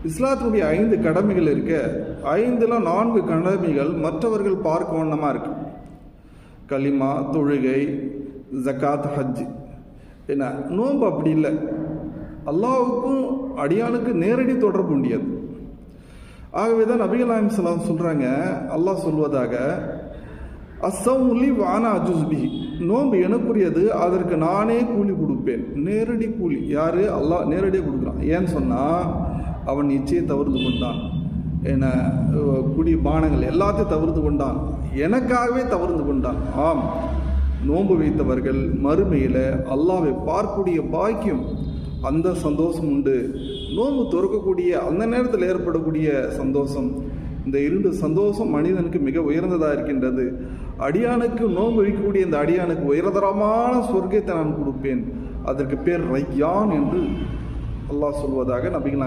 இஸ்லாத்தினுடைய 5 கடமைகள் இருக்க 5ல் 4 கடமைகள் மற்றவர்கள் பார்க்க வண்ணமாக இருக்கு. கலிமா, தொழுகை, ஜக்காத், ஹஜ். என்ன, நோன்பு அப்படி இல்லை. அல்லாஹ்வுக்கும் அடியானுக்கு நேரடி தொடர்பு உண்டியது. ஆகவே தான் நபிகள் நாயகம் ஸல்லல்லாஹு அலைஹி வஸல்லம் சொல்கிறாங்க, அல்லாஹ் சொல்வதாக, அஸ்ஸௌமுலி வானா அஜுஸ்பி, நோன்பு எனக்குரியது, அதற்கு நானே கூலி கொடுப்பேன். நேரடி கூலி. யார்? அல்லாஹ் நேரடியாக கொடுக்குறான். ஏன்னு சொன்னால் அவன் இச்சையை தவிர்த்து கொண்டான், என்ன குடி பானங்கள் எல்லாத்தையும் தவிர்த்து கொண்டான், எனக்காகவே தவிர்த்து கொண்டான். ஆம், நோன்பு வைத்தவர்கள் மறுமையில் அல்லாஹ்வை பார்க்கக்கூடிய பாக்கியம், அந்த சந்தோஷம் உண்டு. நோன்பு துறக்கக்கூடிய அந்த நேரத்தில் ஏற்படக்கூடிய சந்தோஷம், இந்த 2 சந்தோஷம் மனிதனுக்கு மிக உயர்ந்ததாக இருக்கின்றது. அடியானுக்கு நோன்பு வைக்கக்கூடிய இந்த அடியானுக்கு உயர்தரமான சொர்க்கத்தை நான் கொடுப்பேன். அதற்கு பேர் ரையான் என்று அல்லாஹ் சொல்வதாக நபிகள்